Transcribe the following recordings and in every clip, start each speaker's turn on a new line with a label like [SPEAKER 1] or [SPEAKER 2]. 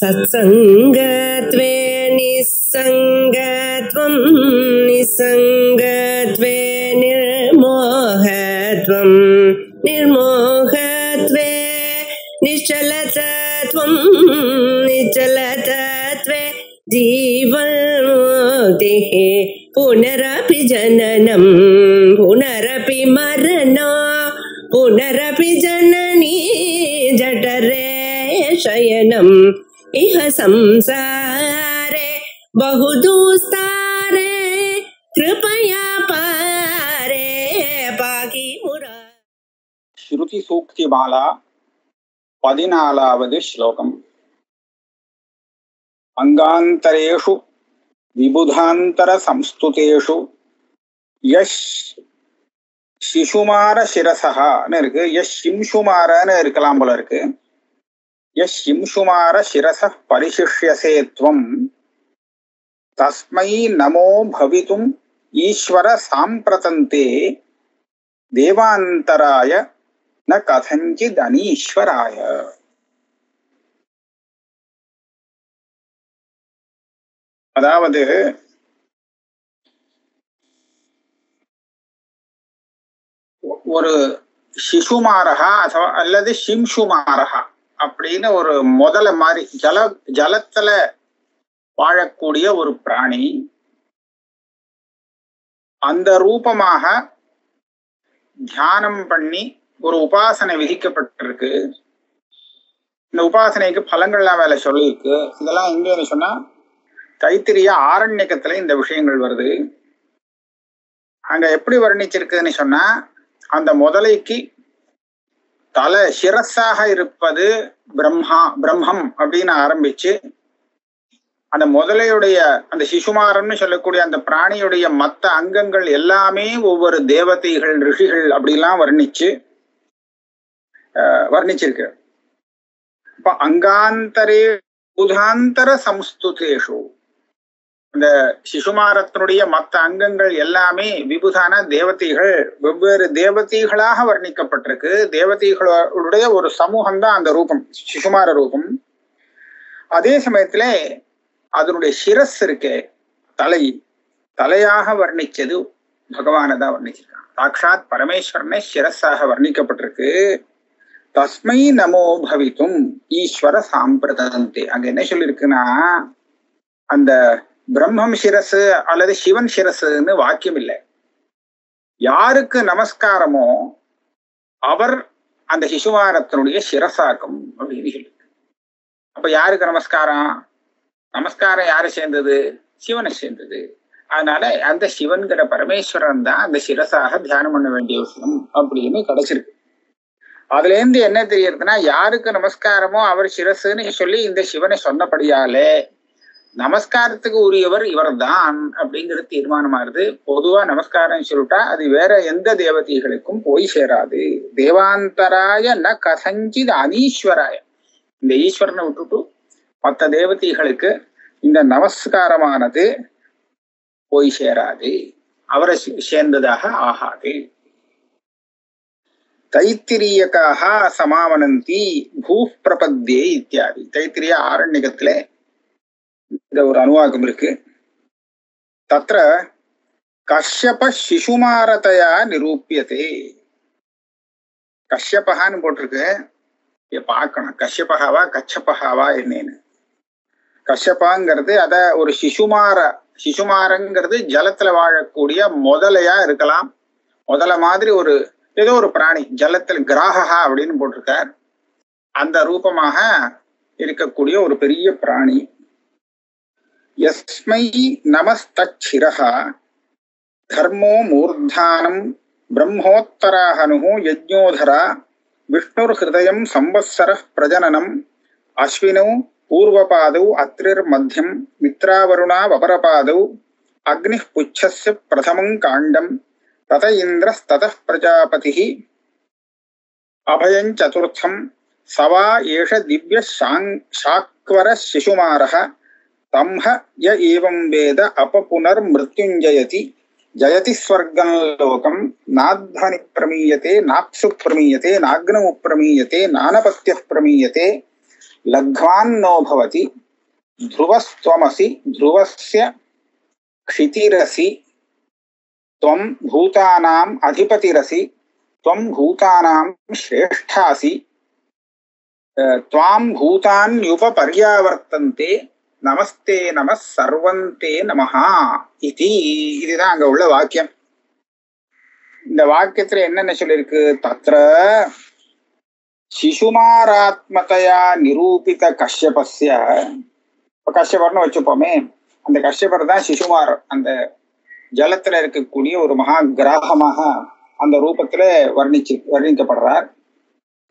[SPEAKER 1] सत्संगत्वे निस्संगत्वं निस्संगत्वे निर्मोहत्वं निर्मोहत्वे निश्चलतत्वं निश्चलतत्वे जीवन्मुक्तिः पुनरपि जननं पुनरपि मरणं पुनरपि जननी जठरे शयनम् इह संसारे बहुदुस्तारे कृपया पारे पाहि मुरा.
[SPEAKER 2] श्रुति सूक्तिमाला 14வது श्लोकम्. अंगान्तरेषु विबुधान्तर संस्तुतेषु यश शिशुमार शिरसहाன்னு இருக்கு. யஷ் சிம்சுமாரன்னு இருக்கலாம் போல இருக்கு. யஷ் சிம்சுமார சிரசः பரிசிஷ்யசே த்வம் தஸ்மை நமோ பவிதும் ஈஸ்வர சாம்பிரதந்தே தேவாந்தராய ந கதஞ்சித் அனீஸ்வராய. அதாவது ஒரு சிசுமாரகா அல்லது சிம்சுமாரகா அப்படின்னு ஒரு முதல மாதிரி ஜலத்துல வாழக்கூடிய ஒரு பிராணி, அந்த ரூபமாக தியானம் பண்ணி ஒரு உபாசனை விதிக்கப்பட்டிருக்கு. இந்த உபாசனைக்கு பலங்கள்லாம் வேலை சொல்லியிருக்கு. இதெல்லாம் எங்கன்னு சொன்னா தைத்திரிய ஆரண்யக்கத்துல இந்த விஷயங்கள் வருது. அங்க எப்படி வர்ணிச்சிருக்குன்னு சொன்னா, அந்த முதலைக்கு தலை சிரஸாக இருப்பது பிரம்மம் அப்படின்னு ஆரம்பிச்சு, அந்த முதலையுடைய அந்த சிசுமாரன்னு சொல்லக்கூடிய அந்த பிராணியுடைய மற்ற அங்கங்கள் எல்லாமே ஒவ்வொரு தேவதைகள் ரிஷிகள் அப்படிலாம் வர்ணிச்சிருக்கு. இப்ப அங்காந்தரே புதாந்தர சம்ஸ்துதேஷு, இந்த சிசுமாரத்தினுடைய மற்ற அங்கங்கள் எல்லாமே விபுதான தேவதைகள், வெவ்வேறு தேவதைகளாக வர்ணிக்கப்பட்டிருக்கு. தேவதைகளுடைய ஒரு சமூகம் தான் அந்த ரூபம், சிசுமார ரூபம். அதே சமயத்துல அதனுடைய சிரஸ் இருக்கே, தலையாக வர்ணிச்சது பகவானை தான் வர்ணிச்சிருக்கான். சாக்ஷாத் பரமேஸ்வரனை சிரஸாக வர்ணிக்கப்பட்டிருக்கு. தஸ்மை நமோ பவித்தும் ஈஸ்வர சாம்பிரதந்தே. அங்க என்ன சொல்லியிருக்குன்னா, அந்த பிரம்மம் சிரசு அல்லது சிவன் சிரசுன்னு வாக்கியம் இல்லை. யாருக்கு நமஸ்காரமோ அவர் அந்த சிசுமாரத்தினுடைய சிரசாக்கும் அப்படின்னு சொல்லி. அப்ப யாருக்கு நமஸ்காரம்? நமஸ்காரம் யாரு சேர்ந்தது? சிவனை சேர்ந்தது. அதனால அந்த சிவன்கிற பரமேஸ்வரன் தான் அந்த சிரசாக தியானம் பண்ண வேண்டிய விஷயம் அப்படின்னு கிடைச்சிருக்கு. அதுல இருந்து என்ன தெரியறதுன்னா, யாருக்கு நமஸ்காரமோ அவர் சிரசுன்னு சொல்லி இந்த சிவனை சொன்னபடியாலே நமஸ்காரத்துக்கு உரியவர் இவர் தான் அப்படிங்கிறது தீர்மானமாகுது. பொதுவா நமஸ்காரம் சொல்லிட்டா அது வேற எந்த தேவதைகளுக்கும் போய் சேராது. தேவாந்தராய ந கதஞ்சித் அனீஸ்வராய, இந்த ஈஸ்வரனை விட்டுட்டு மற்ற தேவதைகளுக்கு இந்த நமஸ்காரமானது போய் சேராது, அவரை சேர்ந்ததாக ஆகாது. தைத்திரியக்காக சமாவனந்தி பூ பிரபத்தே இத்தியாதி. தைத்திரிய ஆரண்யகத்துல இந்த ஒரு அனுவாகம் இருக்கு. தத்ர கஷ்யப சிசுமாரதையா நிரூபியதே. கஷ்யபகான்னு போட்டிருக்கு, பார்க்கணும் கஷ்யபகாவா கச்சபகாவா என்னன்னு. கஷ்யபாங்கிறது அத ஒரு சிசுமாரங்கிறது ஜலத்துல வாழக்கூடிய முதலையா இருக்கலாம். முதல மாதிரி ஒரு ஏதோ ஒரு பிராணி, ஜலத்துல கிராகா அப்படின்னு போட்டிருக்கார். அந்த ரூபமாக இருக்கக்கூடிய ஒரு பெரிய பிராணி. யஸ்மை நமஸ்தச்சிரஹா தர்மோ மூர்தானம் பிரம்மோத்தராஹனு யஜ்ஞோதரா விஷ்ணுர் ஹிருதயம் சம்வத்சரः பிரஜனனம் அஸ்வினௌ பூர்வபாதௌ அத்ரிர் மத்தியம் மித்ராவருணா வபரபாதௌ அக்னிः புச்சஸ்ய பிரதமம் காண்டம் தத இந்திரஸ்ததः பிரஜாபதிः அபயம் சதுர்த்தம் சவா ஏஷ திவ்ய சாக்வர சிசுமாரः தம்ஹ ய ஏவம் வேத அபபுனர் மிருத்யுஞ்சயதி ஜயதி ஸ்வர்கம் லோகம் நாத்வனி பிரமீயதே நாப்சு பிரமீயதே நாக்னமு பிரமீயதே நானபத்ய பிரமீயதே லக்வான்னோ பவதி த்ருவஸ்த்வமசி த்ருவஸ்ய க்ஷிதிரசி त्वं भूतानां अधिपतिरसि त्वं भूतानां श्रेष्ठासि त्वां भूतान्युपपर्यावर्तन्ते நமஸ்தே நம சர்வந்தே நமஹா இதி. இதுதான் அங்க உள்ள வாக்கியம். இந்த வாக்கியத்துல என்னென்ன சொல்லிருக்கு? தத்ர சிசுமாராத்மதையா நிரூபித கஷ்யபஸ்ய, கஷ்யபர்னு வச்சுப்போமே, அந்த கஷ்யபர் தான் சிசுமார், அந்த ஜலத்துல இருக்கக்கூடிய ஒரு மகா கிராகமாக அந்த ரூபத்துல வர்ணிக்கப்படுறார்.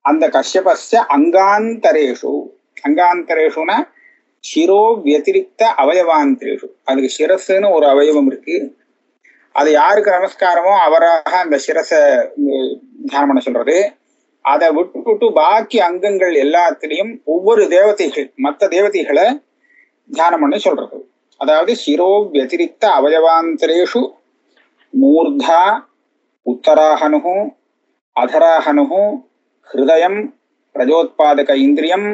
[SPEAKER 2] அந்த கஷ்யபஸ்ய அங்காந்தரேஷு, அங்காந்தரேஷுனா சிரோ வத்திரிக்த அவயவாந்தரேஷு, அதுக்கு சிரஸ்ன்னு ஒரு அவயவம் இருக்கு. அது யாருக்கு நமஸ்காரமோ அவராக அந்த சிரச தியானம் பண்ண சொல்றது. அதை விட்டு பாக்கி அங்கங்கள் எல்லாத்திலையும் ஒவ்வொரு தேவதைகள், மற்ற தேவதைகளை தியானம் பண்ண சொல்றது. அதாவது சிரோ வத்திரிக்த அவயவாந்தரேஷு மூர்தா உத்தராஹனு அதராஹனு ஹிருதயம் பிரஜோத்பாதக இந்திரியம்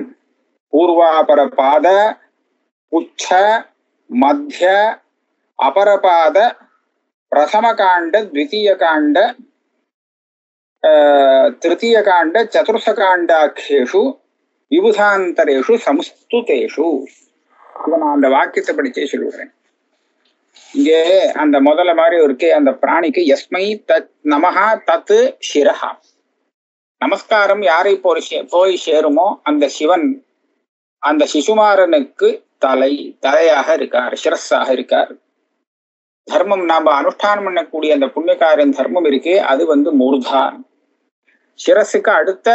[SPEAKER 2] பூர்வாபரபாத புச்ச மத்திய அபரபாத பிரதமகாண்ட த்விதீயகாண்ட திருத்தீயகாண்ட சதுர்த்தகாண்டாख्येषु விபுதாந்தரேஷு சம்ஸ்துதேஷு. நான் அந்த வாக்கியத்தை படிச்சே சொல்லுறேன். இங்கே அந்த முதல்ல மாதிரி இருக்கே, அந்த பிராணிக்கு யஸ்மை தத் நமஹா தத் சிரஹா, நமஸ்காரம் யாரை போய் சேருமோ அந்த சிவன் அந்த சிசுமாரனுக்கு தலையாக இருக்கார், சிரஸாக இருக்கார். தர்மம் நாம அனுஷ்டானம் பண்ணக்கூடிய அந்த புண்ணியக்காரன் தர்மம் இருக்கே, அது மூர்தா, சிரஸுக்கு அடுத்த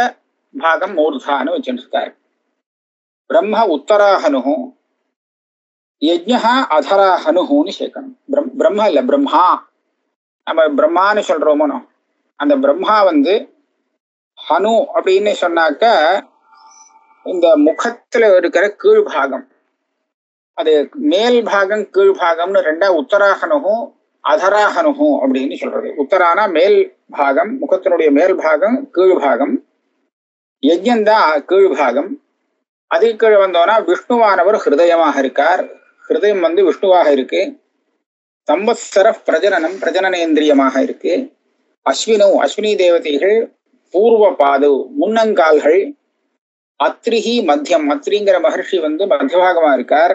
[SPEAKER 2] பாகம் மூர்தான்னு வச்சுருக்காரு. பிரம்ம உத்தராஹனு யஜ்ஞா அதராஹனுன்னு சேர்க்கணும். பிரம்ம இல்ல பிரம்மா, நம்ம பிரம்மான்னு சொல்றோமோ, அந்த பிரம்மா ஹனு அப்படின்னு சொன்னாக்க இந்த முகத்துல இருக்கிற கீழ்பாகம், அது மேல் பாகம் கீழ் பாகம்னு ரெண்டா உத்தராஹனும் அதராஹனும் அப்படின்னு சொல்றது. உத்தரானா மேல் பாகம், முகத்தினுடைய மேல் பாகம், கீழ் பாகம். யஜ்ஞந்தான் கீழ் பாகம். அதுக்கு கீழே வந்தோம்னா விஷ்ணுவானவர் ஹிருதயமாக இருக்கார். ஹிருதயம் விஷ்ணுவாக இருக்கு. சம்பத்சர பிரஜனனம் பிரஜனனேந்திரியமாக இருக்கு. அஸ்வினி தேவதைகள் பூர்வ பாது முன்னங்கால்கள். அத்ரிஹி மத்தியம், அத்ரிங்கிற மகர்ஷி மத்தியபாகமா இருக்கார்,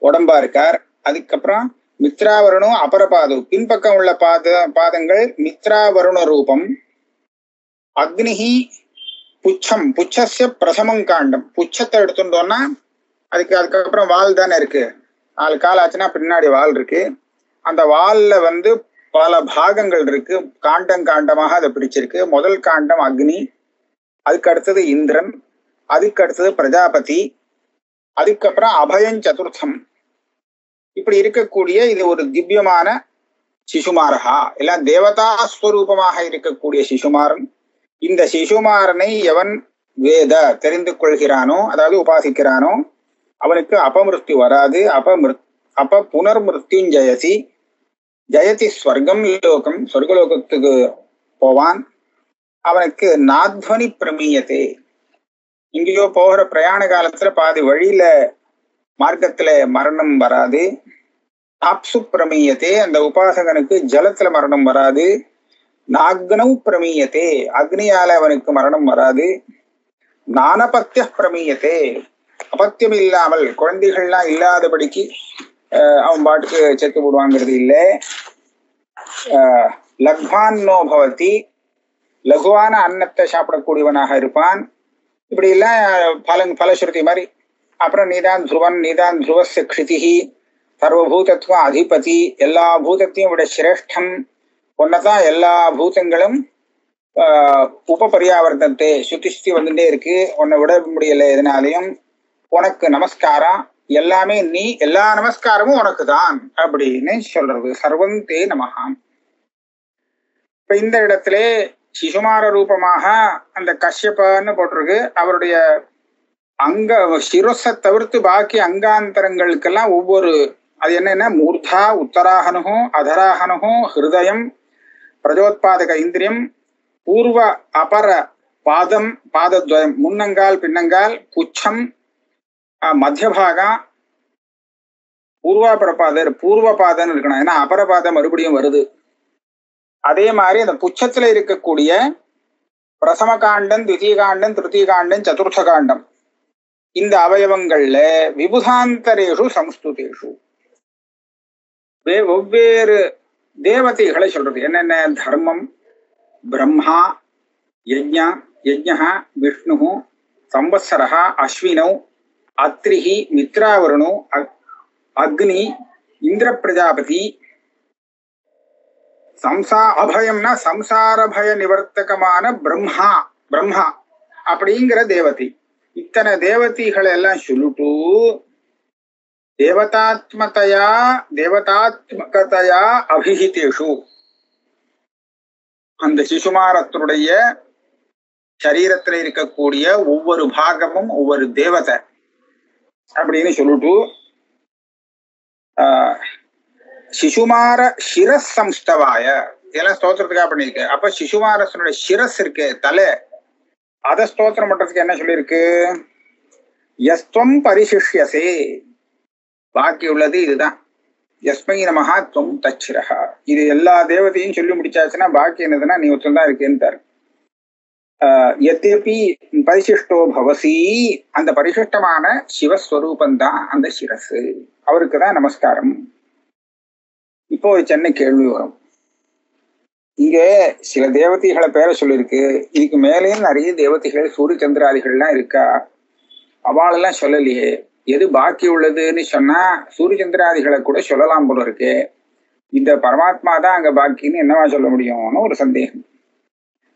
[SPEAKER 2] உடம்பா இருக்கார். அதுக்கப்புறம் மித்ராவருணும் அபரபாது, பின்பக்கம் உள்ள பாதங்கள் மித்ராவருண ரூபம். அக்னிஹி புச்சம், புச்சஸ்ய பிரசமங்காண்டம், புச்சத்தை எடுத்துட்டோம்னா அதுக்கப்புறம் வால் தானே இருக்கு. 4 கால் ஆச்சுன்னா பின்னாடி வால் இருக்கு. அந்த வால்ல பல பாகங்கள் இருக்கு, காண்டமாக அதை பிரிச்சிருக்கு. முதல் காண்டம் அக்னி, அதுக்கு அடுத்தது இந்திரன், அதுக்கு அடுத்தது பிரஜாபதி, அதுக்கப்புறம் அபயம் சதுர்த்தம். இப்படி இருக்கக்கூடிய இது ஒரு திவ்யமான சிசுமாரஹா, எல்லாம் தேவதா ஸ்வரூபமாக இருக்கக்கூடிய சிசுமாரன். இந்த சிசுமாரனை எவன் வேத தெரிந்து கொள்கிறானோ, அதாவது உபாசிக்கிறானோ, அவனுக்கு அபமிருத்தி வராது. அப்ப புனர்மிருத்யுஞ்சயதி, ஜெயதி ஸ்வர்க்கம் லோகம், சொர்க்கலோகத்துக்கு போவான். அவனுக்கு நாத்வனி பிரமீயத்தே, இங்கேயோ போகிற பிரயாண காலத்துல பாதி வழியில மார்க்கத்துல மரணம் வராது. ஆப்சு பிரமீயத்தே, அந்த உபாசகனுக்கு ஜலத்துல மரணம் வராது. நாக்னௌ பிரமீயத்தே, அக்னியால அவனுக்கு மரணம் வராது. நானபத்திய பிரமீயத்தே, அபத்தியம் இல்லாமல் குழந்தைகள்லாம் இல்லாதபடிக்கு அவன் பாட்டுக்கு செத்து போடுவாங்கிறது இல்லை. லக்வான்னோ பவதி, லகுவான அன்னத்தை சாப்பிடக்கூடியவனாக இருப்பான். இப்படி எல்லாம் பலஸ்ருதி மாதிரி. அப்புறம் நீதான் துருவன், நீதான் துருவஸ்ய க்ஷிதிஹி, சர்வபூதத்துவம் அதிபதி, எல்லா பூதத்தையும் விட சிரேஷ்டம், ஒன்னதான் எல்லா பூதங்களும் உபபரியாவர்த்தத்தை சுத்தி வந்துட்டே இருக்கு, உன்னை விட முடியல எதனாலையும், உனக்கு நமஸ்காரம், எல்லாமே நீ, எல்லா நமஸ்காரமும் உனக்கு தான் அப்படின்னு சொல்றது. சர்வந்தே நமஹா. இப்ப இந்த இடத்துல சிசுமார ரூபமாக அந்த கஷ்யப்பன்னு போட்டிருக்கு. அவருடைய சிரஸை தவிர்த்து பாக்கி அங்காந்தரங்களுக்கெல்லாம் ஒவ்வொரு, அது என்னன்னா மூர்தா உத்தராஹனு அதராஹனு ஹிருதயம் பிரஜோத்பாதக இந்திரியம் பூர்வ அபர பாதம் பாதத்வயம் முன்னங்கால் பின்னங்கால் புச்சம் மத்தியபாகம் பூர்வபாதம் இருக்கணும். ஏன்னா அபரபாதம் மறுபடியும் வருது. அதே மாதிரி அந்த புச்சத்துல இருக்கக்கூடிய பிரசம காண்டம், தித்திய காண்டம், திருத்திய காண்டம், சதுர்த்த காண்டம் இந்த அவயவங்கள்ல விபுதாந்தரேஷு சம்ஸ்துதேஷு வெவ்வேறு தேவதைகளை சொல்றது. என்னென்ன? தர்மம், பிரம்மா, யஜ்ஞா, விஷ்ணு, சம்வத்சரா, அஸ்வினௌ, அத்ரிஹி, மித்ராவருணு, அக்னி, இந்திர பிரஜாபதி, அபயம்னா சம்சார பய நிவர்த்தகமான பிரம்மா அப்படிங்கிற தேவதை. இத்தனை தேவதைகளை எல்லாம் சொல்லிட்டு தேவதாத்மகதையா அபிஹிதேஷு அந்த சிசுமாரத்தினுடைய சரீரத்துல இருக்கக்கூடிய ஒவ்வொரு பாகமும் ஒவ்வொரு தேவதை அப்படின்னு சொல்லிட்டு சிசுமார சிரஸ் சம்ஸ்தவாய இதெல்லாம் ஸ்தோத்திரத்துக்காக பண்ணிருக்கு. அப்ப சிசுமாரசனுடைய சிரஸ் இருக்கு, தலை, அத ஸ்தோத்திரம் பண்றதுக்கு என்ன சொல்லியிருக்கு? யஸ்துவம் பரிசிஷ்யசே, பாக்கி உள்ளது இதுதான். யஸ்மை நமஹா துவம் தச்சிரஹா. இது எல்லா தேவதையும் சொல்லி முடிச்சாச்சுன்னா பாக்கி என்னதுன்னா நீ ஒருத்தன் தான் இருக்கேன்னு. எத்தேபி பரிசிஷ்டோ பவசி, அந்த பரிசிஷ்டமான சிவஸ்வரூபந்தான் அந்த சிரசு, அவருக்குதான் நமஸ்காரம். இப்போ ஒரு சின்ன கேள்வி வரும். இங்க சில தேவதைகளை பேரை சொல்லியிருக்கு, இதுக்கு மேலேயும் நிறைய தேவதைகள் சூரிய சந்திராதிகள்லாம் இருக்கா, அவளெல்லாம் சொல்லலையே. எது பாக்கி உள்ளதுன்னு சொன்னா சூரிய சந்திராதிகளை கூட சொல்லலாம் போல இருக்கு. இந்த பரமாத்மா தான் அங்க பாக்கின்னு என்னவா சொல்ல முடியும்னு ஒரு சந்தேகம்.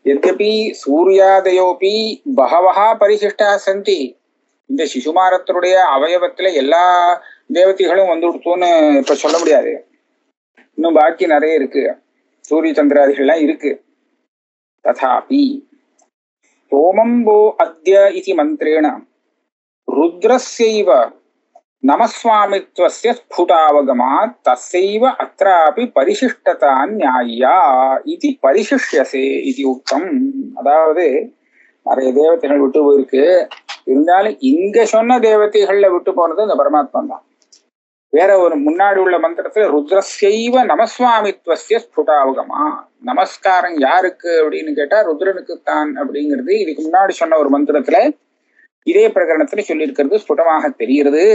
[SPEAKER 2] எத்தபி சூர்யாதயோபி பகவஹா பரிசிஷ்டா சந்தி, இந்த சிசுமாரத்தினுடைய அவயவத்துல எல்லா தேவதைகளும் வந்து கொடுத்தோன்னு இப்ப சொல்ல முடியாது. இன்னும் பாக்கி நிறைய இருக்கு, சூரிய சந்திராதிகள்லாம் இருக்கு. ததாபி சோமம்போ அத்ய இதி மந்திரேண ருத்ரஸ்யைவ நமஸ்வாமித்வஸ்ய ஸ்புடாவகமாத் தஸ்யைவ அத்ராபி பரிசிஷ்டதா ஞாயா இதி பரிசிஷ்யசே இதி உக்தம். அதாவது நிறைய தேவதைகள் விட்டு போயிருக்கு, இருந்தாலும் இங்க சொன்ன தேவதைகள்ல விட்டு போனது இந்த பரமாத்மா தான். வேற ஒரு முன்னாடி உள்ள மந்திரத்துல ருத்ரஸ்யைவ நமஸ்வாமித்வஸ்ய ஸ்புடாவகமா, நமஸ்காரம் யாருக்கு அப்படின்னு கேட்டா ருத்ரனுக்கு தான் அப்படிங்கிறது இதுக்கு முன்னாடி சொன்ன ஒரு மந்திரத்துல இதே பிரகரணத்துல சொல்லியிருக்கிறது ஸ்புடமாக தெரிகிறது.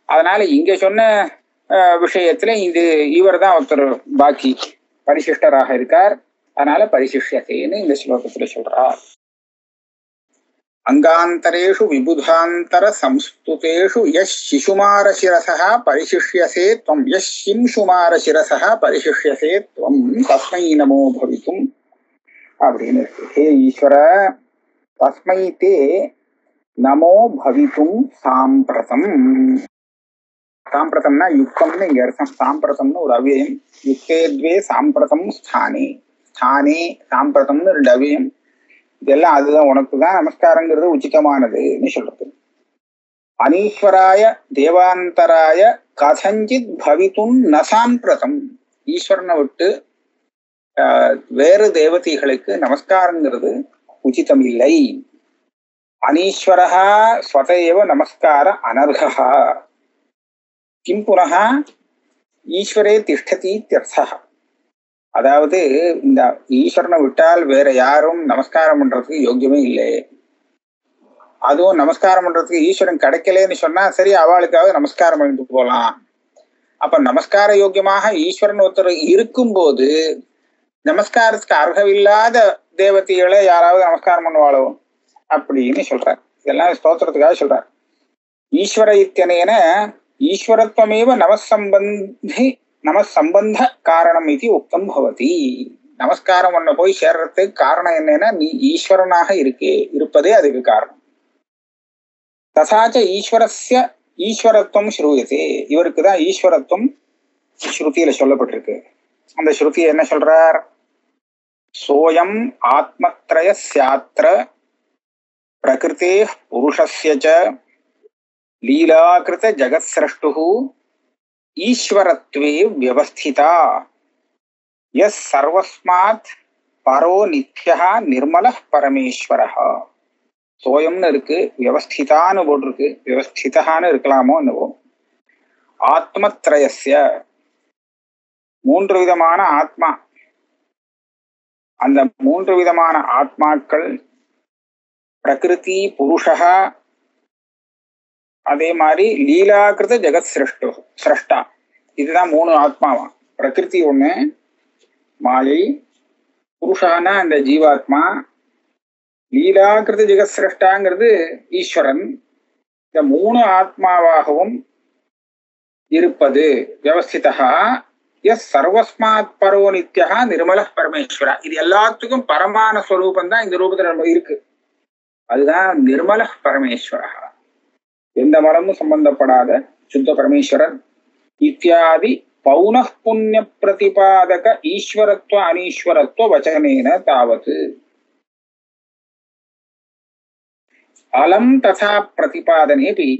[SPEAKER 2] அதனால இங்க சொன்ன விஷயத்துல இவர் தான் ஒருத்தர் பாக்கி பரிசிஷ்டராக இருக்கார். அதனால பரிசிஷ்யத்தேன்னு இந்த ஸ்லோகத்துல சொல்றார். அங்காந்தரேஷு விபுதாந்தர சம்ஸ்துதேஷு யஸ் சிசுமார சிரசஹ பரிசிஷ்யசே த்வம் யஸ் சிம்சுமார சிரசஹ பரிசிஷ்யசே த்வம் தஸ்மை நமோ பவித்தும் அப்படின்னு இருக்கு. ஹே ஈஸ்வர, தஸ்மை தே நமோ பவித்தும் சாம்பிரதம். சாம்பிரதம்னா யுக்தம்னு இங்க அர்த்தம். சாம்பிரதம்னு ஒரு அவ்யயம். யுக்தேத்வே சாம்பிரதம் ஸ்தானே, ஸ்தானே சாம்பிரதம்னு ரெண்டு அவ்யயம். இதெல்லாம் அதுதான் உனக்கு தான் நமஸ்காரங்கிறது உச்சிதமானதுன்னு சொல்றது. அனீஸ்வராய தேவாந்தராய கதஞ்சித் பவித்தும் ந சாம்பிரதம். ஈஸ்வரனை விட்டு வேறு தேவதைகளுக்கு நமஸ்காரங்கிறது உச்சிதம் இல்லை. அனீஸ்வரஹா ஸ்வதேவ நமஸ்கார அனர்ஹா கிம் புனः ஈஸ்வரே திஷ்டதி இத்யர்த்தः. அதாவது இந்த ஈஸ்வரனை விட்டால் வேற யாரும் நமஸ்காரம் பண்றதுக்கு யோக்கியமே இல்லை. அதுவும் நமஸ்காரம் பண்றதுக்கு ஈஸ்வரன் கிடைக்கலன்னு சொன்னா சரி, அவளுக்காக நமஸ்காரம் பண்ணிட்டு போலாம். அப்ப நமஸ்கார யோக்கியமாக ஈஸ்வரன் ஒருத்தர் இருக்கும்போது நமஸ்காரத்துக்கு அர்ஹமில்லாத தேவதைகளை யாராவது நமஸ்காரம் பண்ணுவாளோ அப்படின்னு சொல்றார். இதெல்லாம் ஸ்தோத்திரத்துக்காக சொல்றார். ஈஸ்வர இத்தியனேன ஈஸ்வரத்வமேவ நமசம்பந்த காரணம் இது உக்தம் பவதி. நமஸ்காரம் பண்ண போய் சேர்றதுக்கு காரணம் என்னன்னா நீ ஈஸ்வரனாக இருப்பதே அதுக்கு காரணம். தசாச்ச ஈஸ்வரஸ்ய ஈஸ்வரத்துவம் ஸ்ரூயதே. இவருக்குதான் ஈஸ்வரத்துவம் ஸ்ருதியில சொல்லப்பட்டிருக்கு. அந்த ஸ்ருதி என்ன சொல்றார்? சோயம் ஆத்மத்ரய ஸ்யாத்ர பிரகிருதே புருஷஸ்ய ச லீலாகிருத ஜகத் ஸ்ரஷ்டுஹு ஈஸ்வரத்வே வியவஸ்திதா யஸ் சர்வஸ்மாத் பரோ நித்யா நிர்மல பரமேஸ்வரஹா. சோயம்னு இருக்கு, வியவஸ்திதான்னு போட்டிருக்கு, வியவஸ்திதான்னு இருக்கலாமோ என்னவோ. ஆத்மத்ரயஸ்ய, 3 விதமான ஆத்மா, அந்த 3 விதமான ஆத்மாக்கள் பிரகிருதி புருஷா, அதே மாதிரி லீலாகிருத ஜெகத் சிரஷ்டா. இதுதான் 3 ஆத்மாவா. பிரகிருதி ஒண்ணு, மாயை, புருஷானா அந்த ஜீவாத்மா, லீலாகிருத ஜெகத் சிரஷ்டாங்கிறது ஈஸ்வரன். இந்த 3 ஆத்மாவாகவும் இருப்பது வியவஸ்திதா எஸ் சர்வஸ்மாத் பரோ நித்யா நிர்மல பரமேஸ்வரா. இது எல்லாத்துக்கும் பரமான ஸ்வரூபம் தான் இந்த ரூபத்துல நம்ம இருக்கு. அதுதான் நிர்மல பரமேஸ்வரா, எந்த மரமும் சம்பந்தப்படாத சுத்த பரமேஸ்வரர். இத்தியாதி பௌன புண்ணிய பிரதிபாதக ஈஸ்வரத்துவ அனீஸ்வரத்துவ வச்சனேன தாவத் அலம் ததா பிரதிபாதனேபி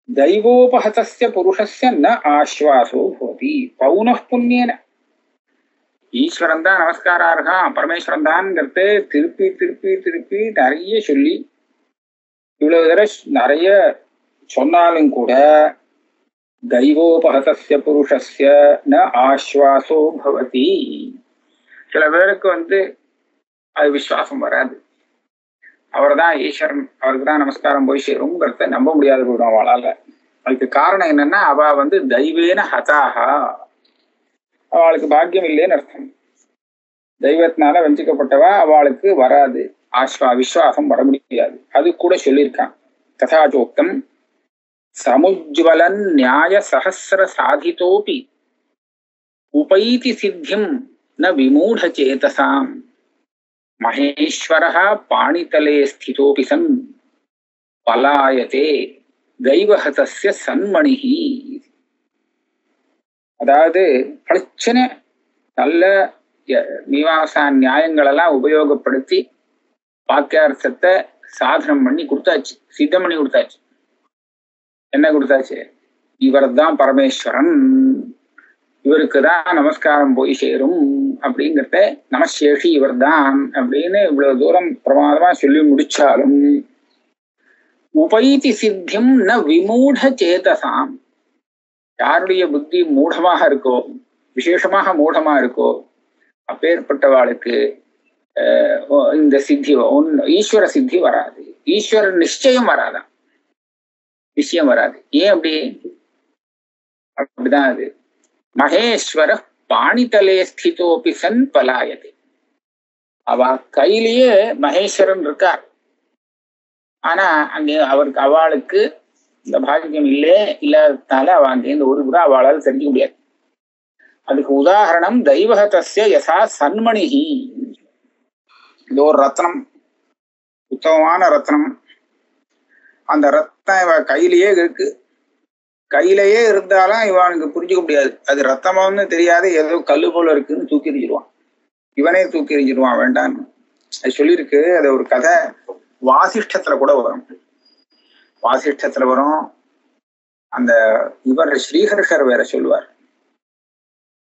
[SPEAKER 2] दैवोपहतस्य पुरुषस्य न आश्वासो भवति. पौनः पुण्येन ஈஸ்வரன் தான் நமஸ்காரார்ஹான், பரமேஸ்வரன் தான்ங்கிறது திருப்பி திருப்பி திருப்பி நிறைய சொல்லி இவ்வளவு தடவை நிறைய சொன்னாலும் கூட दैवोपहतस्य पुरुषस्य न आश्वासो भवति. சில பேருக்கு அது விசுவாசம் வராது. அவர் தான் ஈஸ்வரன், அவருக்கு தான் நமஸ்காரம் போய் சேருங்கிறத நம்ப முடியாது போயிடும் அவளால. அதுக்கு காரணம் என்னன்னா, அவ தெய்வேன ஹதாஹா, அவளுக்கு பாக்கியம் இல்லைன்னு அர்த்தம். தெய்வத்தினால வஞ்சிக்கப்பட்டவா, அவளுக்கு வராது விசுவாசம் வர முடியாது. அது கூட சொல்லியிருக்கான். ததாச்சோக்தம் சமுஜ்வலன் நியாய சஹஸ்ர சாதிதோபி உபைதி சித்திம் ந விமூಢ சேதசாம் மகேஸ்வரஹ பாணிதலே ஸ்திதோபி சன் பலாயதே தெய்வஹதஸ்ய சன்மணிஹி. அதாவது பளிச்சன நல்ல மீமாசா நியாயங்களெல்லாம் உபயோகப்படுத்தி வாக்கியார்த்தத்தை சாதனம் பண்ணி கொடுத்தாச்சு, சித்தம் பண்ணி கொடுத்தாச்சு. என்ன கொடுத்தாச்சு? இவர் தான் பரமேஸ்வரன், இவருக்கு தான் நமஸ்காரம் போய் சேரும் அப்படிங்கிறத, நமசேஷி இவர் தான் அப்படின்னு இவ்வளவு தூரம் பிரமாதமா சொல்லி முடிச்சாலும் உபைதி சித்தியம் ந விமூಢ சேதசாம், யாருடைய புத்தி மூடமாக இருக்கோ, விசேஷமாக மூடமா இருக்கோ, அப்பேற்பட்டவாளுக்கு இந்த சித்தி ஈஸ்வர சித்தி வராது, ஈஸ்வர நிச்சயம் வராதான், நிச்சயம் வராது. ஏன் அப்படி? அப்படிதான் அது. மகேஸ்வர பாணிதலே ஸ்திதோபி சன் பலாயதே. அவ கையிலேயே மகேஸ்வரன் இருக்கார். ஆனா அங்கே அவளுக்கு இந்த பாக்கியம் இல்லாதனால அவ அங்கேருந்து ஒரு கூட அவளால் தெரிஞ்சுக்க முடியாது. அதுக்கு உதாரணம் தெய்வஹதஸ்ய யசா சன்மணிஹி. இது ஒரு ரத்னம், உத்தமமான ரத்னம். அந்த ரத்னம் இவ கையிலேயே இருக்கு. கையிலேயே இருந்தாலும் இவனுக்கு புரிஞ்சுக்க முடியாது, அது ரத்தமான்னு தெரியாது, ஏதோ கல்லு போல இருக்குன்னு தூக்கி எறிஞ்சிருவான். இவனே தூக்கி எறிஞ்சிருவான் வேண்டான்னு. அது சொல்லியிருக்கு. அது ஒரு கதை வாசிஷ்டத்துல கூட வரும். வாசிஷ்டத்துல வரும். அந்த இவர் ஸ்ரீஹர்ஷர் வேற சொல்லுவார்.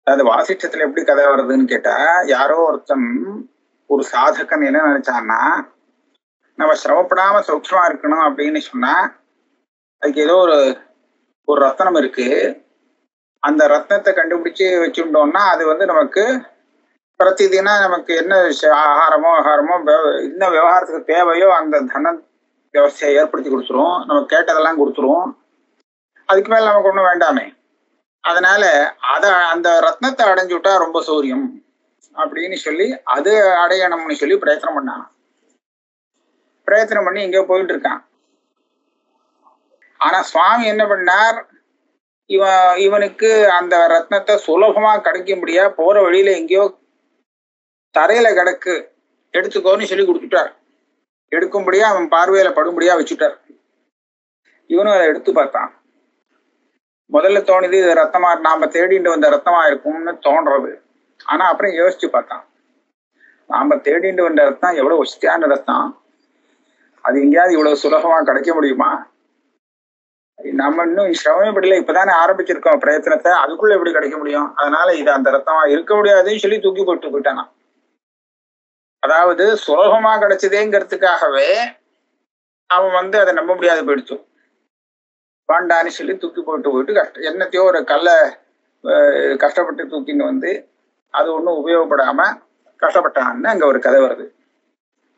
[SPEAKER 2] அதாவது வாசிஷ்டத்துல எப்படி கதை வருதுன்னு கேட்டா, யாரோ ஒருத்தன் ஒரு சாதகன் என்ன நினைச்சான்னா, நம்ம சிரமப்படாம சௌக்கியமா இருக்கணும் அப்படின்னு சொன்னா அதுக்கு ஏதோ ஒரு ரத்னம் இருக்கு. அந்த ரத்னத்தை கண்டுபிடிச்சு வச்சுட்டோம்னா அது நமக்கு பிரதிதினா நமக்கு என்ன ஆகாரமோ என்ன விவகாரத்துக்கு தேவையோ அந்த தன விவசாய ஏற்படுத்தி கொடுத்துரும், நம்ம கேட்டதெல்லாம் கொடுத்துரும். அதுக்கு மேல நமக்கு ஒண்ணும் வேண்டாமே. அதனால அந்த ரத்னத்தை அடைஞ்சு விட்டா ரொம்ப சௌரியம் அப்படின்னு சொல்லி அது அடையணும்னு சொல்லி பிரயத்தனம் பண்ணான். பிரயத்தனம் பண்ணி எங்கேயோ போயிட்டு இருக்கான். ஆனா சுவாமி என்ன பண்ணார், இவனுக்கு அந்த ரத்னத்தை சுலபமா கிடைக்க முடியா, போற வழியில எங்கேயோ தரையில கிடக்கு, எடுத்துக்கோன்னு சொல்லி கொடுத்துட்டார். எடுக்கும்படியா அவன் பார்வையில படும்படியா வச்சுட்டார். இவனும் அதை எடுத்து பார்த்தான். முதல்ல தோணுது இது ரத்தமா, நாம தேடிட்டு வந்த ரத்தமா இருக்கும்னு தோன்றது. ஆனா அப்புறம் யோசிச்சு பார்த்தான், நாம தேடிட்டு வந்த ரத்தம் எவ்வளவு வசதியான ரத்தம், அது எங்கேயாவது இவ்வளவு சுலபமா கிடைக்க முடியுமா? நம்ம இன்னும் சிரமப்படல, இப்பதானே ஆரம்பிச்சிருக்கோம் பிரயத்தனத்தை, அதுக்குள்ள எப்படி கிடைக்க முடியும்? அதனால இது அந்த ரத்தமா இருக்க முடியாதுன்னு சொல்லி தூக்கி போயிட்டானா. அதாவது சுலபமா கிடைச்சதேங்கிறதுக்காகவே அவன் அதை நம்ப முடியாது போயிடுச்சு. பாண்டான்னு சொல்லி தூக்கி போயிட்டு என்னத்தையோ ஒரு கல்லை கஷ்டப்பட்டு தூக்கின்னு அது ஒன்றும் உபயோகப்படாம கஷ்டப்பட்டான்னு அங்க ஒரு கதை வருது.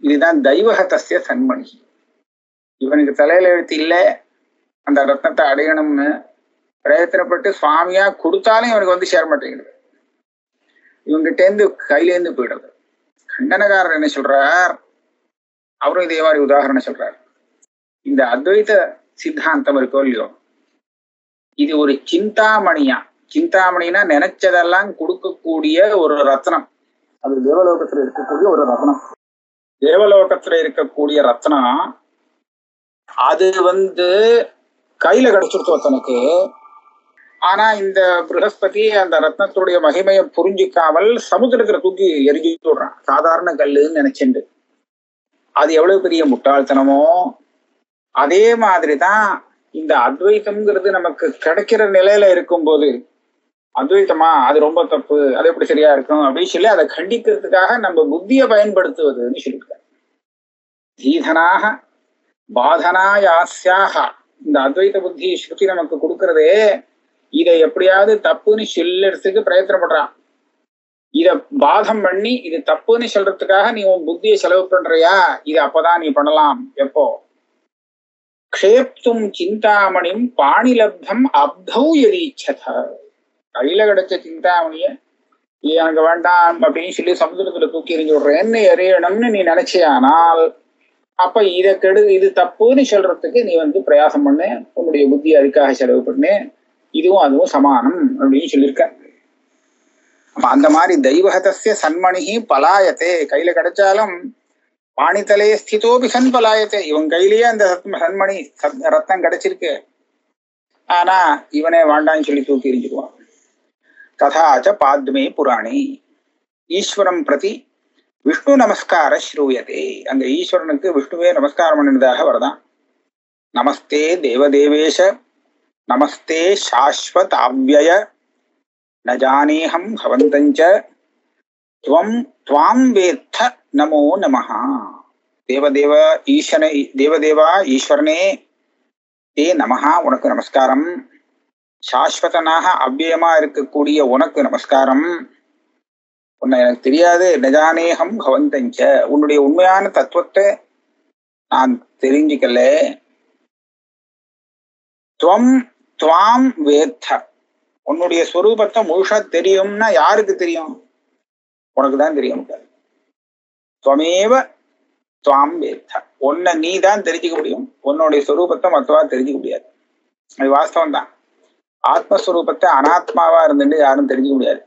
[SPEAKER 2] இதுதான் தெய்வகதஸ்ய சன்மணி. இவனுக்கு தலையில எழுத்து இல்லை, அந்த ரத்னத்தை அடையணும்னு பிரயத்தனப்பட்டு சுவாமியா கொடுத்தாலும் இவனுக்கு சேர மாட்டேங்குது. இவங்கிட்டேந்து கையிலேருந்து போயிடுறது. கண்டனக்காரர் என்ன சொல்றார், அவரும் இதே மாதிரி உதாரணம் சொல்றார். இந்த அத்வைத சித்தாந்தம் இருக்கோ இல்லையோ, இது ஒரு சிந்தாமணியா. சிந்தாமணினா நினைச்சதெல்லாம் கொடுக்கக்கூடிய ஒரு ரத்னம். அது தேவலோகத்துல இருக்கக்கூடிய ஒரு ரத்னம். தேவலோகத்துல இருக்கக்கூடிய ரத்னம் அது கையில கிடைச்சிருச்சோ தனக்கு. ஆனா இந்த ப்ரஹஸ்பதி அந்த ரத்னத்துடைய மகிமையை புரிஞ்சுக்காமல் சமுத்திரத்துல தூக்கி எரிஞ்சு விடுறான், சாதாரண கல்லுன்னு நினைச்சுண்டு. அது எவ்வளவு பெரிய முட்டாள்தனமோ அதே மாதிரிதான் இந்த அத்வைத்தம்ங்கிறது நமக்கு கிடைக்கிற நிலையில இருக்கும்போது, அத்வைத்தமா அது ரொம்ப தப்பு, அது எப்படி சரியா இருக்கும் அப்படின்னு சொல்லி அதை கண்டிக்கிறதுக்காக நம்ம புத்தியை பயன்படுத்துவதுன்னு சொல்லியிருக்காங்க. தீதனாக பாதனாயாஸ்யாக, இந்த அத்வைத புத்தி ஸ்ருதி நமக்கு கொடுக்கறதே இதை எப்படியாவது தப்புன்னு சொல்றதுக்கு பிரயத்தனப்படுறான். இத பாதம் பண்ணி இது தப்புன்னு சொல்றதுக்காக நீ உன் புத்தியை செலவு பண்றியா, இது அப்பதான் நீ பண்ணலாம். எப்போ க்ஷேப்தும் சிந்தாமணியும் பாணிலப்தம் அப்தௌ எதீச்சத, கையில கிடைச்ச சிந்தாமணிய எனக்கு வேண்டாம் அப்படின்னு சொல்லி சமுதிரத்துல தூக்கி எறிஞ்சு விடுறேன்னு எறியணும்னு நீ நினைச்சியானால் அப்ப இது தப்புன்னு சொல்றதுக்கு நீ பிரயாசம் பண்ணு, உன்னுடைய புத்தி அதுக்காக செலவு பண்ணு, இதுவும் அதுவும் சமானம் அப்படின்னு சொல்லியிருக்க. அந்த மாதிரி தெய்வகதஸ்ய சன்மணிஹி பலாயத்தே, கையில கிடைச்சாலும் பாணித்தலே ஸ்திதோபி சன் பலாயத்தே, இவன் கையிலேயே அந்த சன்மணி ரத்னம் கிடைச்சிருக்கு, ஆனா இவனே வேண்டான்னு சொல்லி தூக்கி எறிஞ்சிடுவான். ததாச்ச பாத்மே புராணி ஈஸ்வரம் பிரதி விஷ்ணு நமஸ்கார ஸ்ரூயதே, அங்க ஈஸ்வரனுக்கு விஷ்ணுவே நமஸ்காரம் பண்ணினதாக வரதான். நமஸ்தே தேவதேவேஷ நமஸ்தே சாஸ்வதாவ்யய ந ஜானேஹம் பவந்தஞ்ச த்வாம் வேத்த நமோ நமஹ. தேவதேவா ஈஸ்வரனே தே நமஹா, உனக்கு நமஸ்காரம். சாஸ்வதனாக அவ்வியமா இருக்கக்கூடிய உனக்கு நமஸ்காரம். உன்னை எனக்கு தெரியாது, நஜானேகம் பவந்தஞ்ச, உன்னுடைய உண்மையான தத்துவத்தை நான் தெரிஞ்சுக்கல. துவாம் வேத்த, உன்னுடைய ஸ்வரூபத்தை முழுசா தெரியும்னா யாருக்கு தெரியும்? உனக்கு தான் தெரியும். துவமேவ துவாம் வேத்த, உன்னை நீ தான் தெரிஞ்சுக்க முடியும், உன்னுடைய ஸ்வரூபத்தை மற்றவா தெரிஞ்சுக்க முடியாது. அது வாஸ்தவம் தான். ஆத்மஸ்வரூபத்தை அனாத்மாவா இருந்துட்டு யாரும் தெரிஞ்சுக்க முடியாது.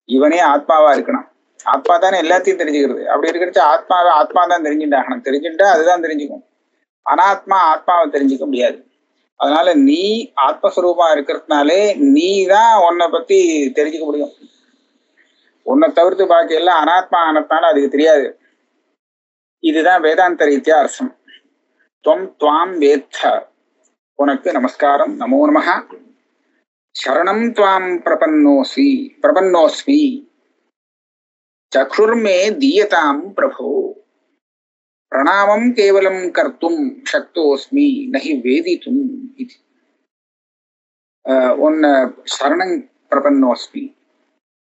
[SPEAKER 2] இவனே ஆத்மாவா இருக்கணும், ஆத்மா தானே எல்லாத்தையும் தெரிஞ்சுக்கிறது. அப்படி இருக்கிறச்சு ஆத்மா தான் தெரிஞ்சுட்டாகணும். தெரிஞ்சுட்டா அதுதான் தெரிஞ்சுக்கும். அனாத்மா ஆத்மாவை தெரிஞ்சுக்க முடியாது. அதனால நீ ஆத்மஸ்வரூபமா இருக்கிறதுனாலே நீ தான் உன்னை பத்தி தெரிஞ்சுக்க முடியும். உன்னை தவிர்த்து பாக்கி எல்லாம் அனாத்மா ஆனத்னால அதுக்கு தெரியாது. இதுதான் வேதாந்த ரீதியா அர்த்தம். துவாம் வேத்த, உனக்கு நமஸ்காரம், நமோ நமஹ. சரணம் துவாம் பிரபன்னோஸ்மி சக்ஷுர்மே தீயதாம் பிரபோ, பிரணாமம் கேவலம் கர்த்தும் சக்தோஸ்மி நஹி வேதித்தும். உன்னை சரணம் பிரபன்னோஸ்மி,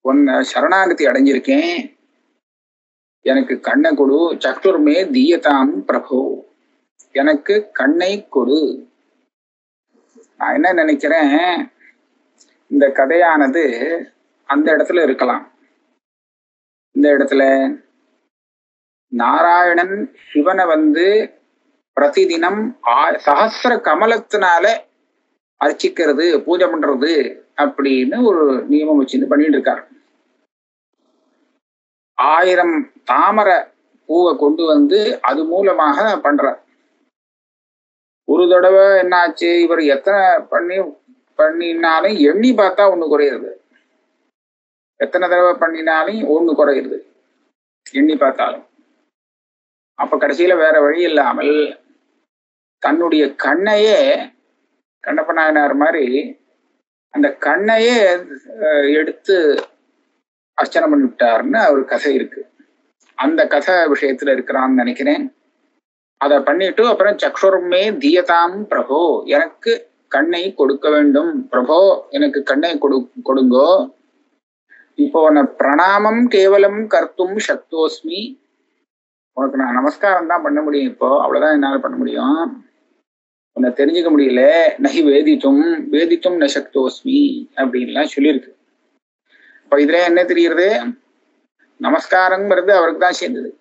[SPEAKER 2] உன்னை சரணாகதி அடைஞ்சிருக்கேன், எனக்கு கண்ணை கொடு. சக்ஷுர்மே தீயதாம் பிரபோ, எனக்கு கண்ணை கொடு. நான் என்ன நினைக்கிறேன், இந்த கதையானது அந்த இடத்துல இருக்கலாம். இந்த இடத்துல நாராயணன் சிவனை பிரதிதினம் சஹஸ்ர கமலத்தினால அர்ச்சிக்கிறது, பூஜை பண்றது அப்படின்னு ஒரு நியமம் வச்சுட்டு பண்ணிட்டு இருக்காரு. 1000 தாமரை பூவை கொண்டு அது மூலமாக பண்றார். ஒரு தடவை என்னாச்சு, இவர் எத்தனை பண்ணினாலும் எண்ணி பார்த்தா ஒண்ணு குறையிறது, எத்தனை தடவை பண்ணினாலும் ஒண்ணு குறையிறது எண்ணி பார்த்தாலும். அப்ப கடைசியில வேற வழி இல்லாமல் தன்னுடைய கண்ணையே, கண்ணப்ப நாயனார் மாதிரி அந்த கண்ணையே எடுத்து அர்ச்சனை பண்ணிவிட்டாருன்னு ஒரு கதை இருக்கு. அந்த கதை விஷயத்துல இருக்கிறான்னு நினைக்கிறேன். அதை பண்ணிட்டு அப்புறம் சக்ஷுர்மே தீயதாம் பிரபோ, எனக்கு கண்ணை கொடுக்க வேண்டும் பிரபோ, எனக்கு கண்ணை கொடுங்கோ. இப்போ உன்னை பிரணாமம் கேவலம் கர்த்தும் சக்தோஸ்மி, உனக்கு நான் நமஸ்காரம் தான் பண்ண முடியும், இப்போ அவ்வளவுதான் என்னால பண்ண முடியும், உன்னை தெரிஞ்சுக்க முடியல. நகி வேதித்தும் ந சக்தோஸ்மி அப்படின்லாம் சொல்லியிருக்கு. இப்ப இதுல என்ன தெரியுது, நமஸ்காரங்கிறது அவருக்கு தான் சேர்ந்தது.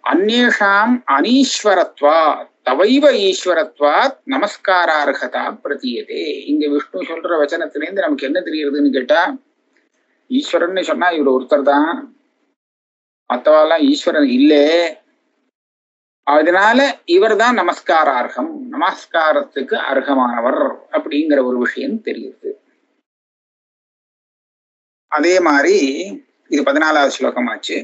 [SPEAKER 2] அந்நேஷாம் அனீஸ்வரத்வா தவைவ ஈஸ்வரத்வாத் நமஸ்காரார்ஹதா பிரதீயதே. இங்க விஷ்ணு சொல்ற வச்சனத்திலேருந்து நமக்கு என்ன தெரியுதுன்னு கேட்டா, ஈஸ்வரன் சொன்னா இவர் ஒருத்தர் தான், மற்றவாலாம் ஈஸ்வரன் இல்லை, அதனால இவர் தான் நமஸ்காரார்ஹம், நமஸ்காரத்துக்கு அர்ஹமானவர் அப்படிங்கிற ஒரு விஷயம் தெரியுது. அதே மாதிரி இது 14வது ஸ்லோகமாச்சு.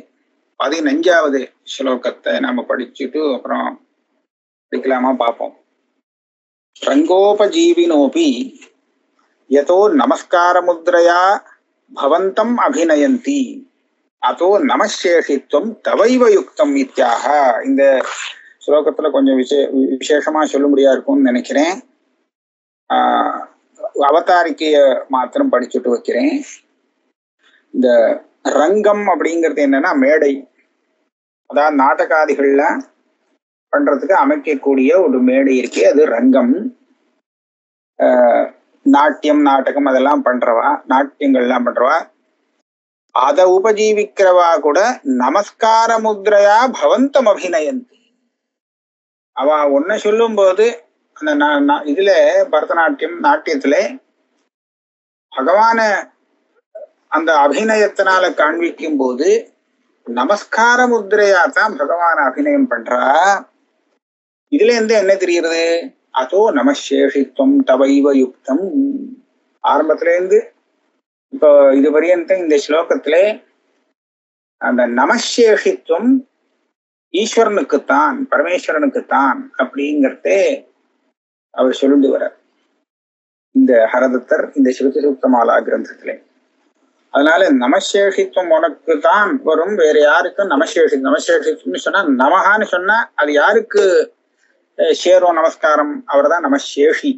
[SPEAKER 2] 15வது ஸ்லோகத்தை நாம படிச்சுட்டு அப்புறம் படிக்கலாமா பார்ப்போம். ரங்கோபஜீவினோபி யதோ நமஸ்கார முத்ரயா பவந்தம் அபிநயந்தி அதோ நமசேஷித்வம் தவைவ யுக்தம் இத்யாக. இந்த ஸ்லோகத்துல கொஞ்சம் விசேஷமா சொல்லும்படியா இருக்கும்னு நினைக்கிறேன். அவதாரிக்கைய மாத்திரம் படிச்சுட்டு வைக்கிறேன். இந்த ரங்கம் அப்படிங்கிறது என்னன்னா மேடை, அதாவது நாடகாதிகள்ல பண்றதுக்கு அமைக்கக்கூடிய ஒரு மேடை இருக்கு, அது ரங்கம். நாட்டியம் நாடகம் அதெல்லாம் பண்றவா, நாட்டியங்கள்லாம் பண்றவா, அதை உபஜீவிக்கிறவா கூட நமஸ்கார முத்ரையா பவந்தம் அபிநயந்தி. அவ ஒன்ன சொல்லும் போது அந்த இதுல பரதநாட்டியம் நாட்டியத்துல பகவான அந்த அபிநயத்தினால காண்பிக்கும் போது நமஸ்கார முத்ரையா தான் பகவான் அபிநயம் பண்றா. இதுல இருந்து என்ன தெரிகிறது, அதோ நமசேஷித்வம் தவைவ யுக்தம். ஆரம்பத்துல இருந்து இப்போ இது வரையந்த இந்த ஸ்லோகத்துல அந்த நமசேஷித்வம் ஈஸ்வரனுக்குத்தான், பரமேஸ்வரனுக்குத்தான் அப்படிங்கிறதே அவர் சொல்லிட்டு வர இந்த ஹரதத்தர் இந்த ஸ்ருதி சூக்தமாலா கிரந்தத்திலே. அதனால நமசேஷித்வம் உனக்கு தான் வரும், வேற யாருக்கும் நமசேஷித்வம்னு சொன்னா, நமகான்னு சொன்னா அது யாருக்கு சேரும் நமஸ்காரம், அவர் தான் நமசேஷி.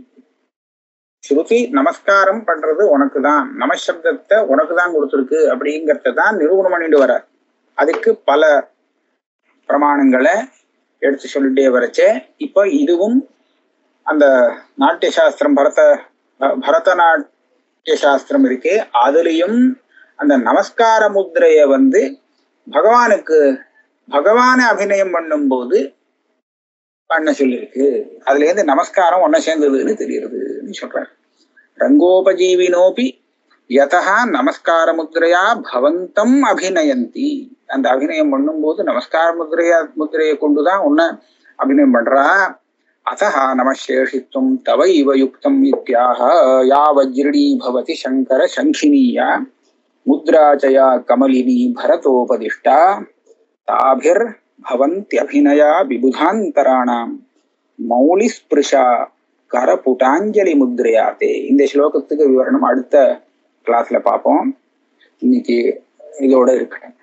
[SPEAKER 2] ஸ்ருதி நமஸ்காரம் பண்றது உனக்கு தான், நமசப்தத்தை உனக்கு தான் கொடுத்துருக்கு அப்படிங்கிறத தான் நிரூபணம் பண்ணிட்டு வர. அதுக்கு பல பிரமாணங்களை எடுத்து சொல்லிட்டே வரச்சே. இப்போ இதுவும் அந்த நாட்டிய சாஸ்திரம், பரதநாட்டிய சாஸ்திரம் இருக்கு, அதுலயும் அந்த நமஸ்கார முத்ரைய பகவானை அபிநயம் பண்ணும் போது பண்ண சொல்லியிருக்கு. அதுல இருந்து நமஸ்காரம் ஒன்ன சேர்ந்ததுன்னு தெரியுதுன்னு சொல்றாரு. ரங்கோபஜீவினோபி யதா நமஸ்கார முத்ரையா பவந்தம் அபிநயந்தி. அந்த அபிநயம் பண்ணும் போது நமஸ்கார முத்ரையை கொண்டுதான் உன்ன அபிநயம் பண்றா. அத்தஹ நமசேஷித்வம் தவைவ யுக்தம் இத்யாக. யா வஜ்ரிணீ பவதி சங்கர சங்கினீயா முத்ராச்சயா கமலினி பரதோபதிஷ்டா தாபிர் பவந்த்யபிநயா விபுதாந்தராணாம் மௌலிஸ்பிருஷா கரபுட்டாஞ்சலி முத்ரையாதே. இந்த ஸ்லோகத்துக்கு விவரணம் அடுத்த கிளாஸ்ல பார்ப்போம். இன்னைக்கு இதோட இருக்கட்டும்.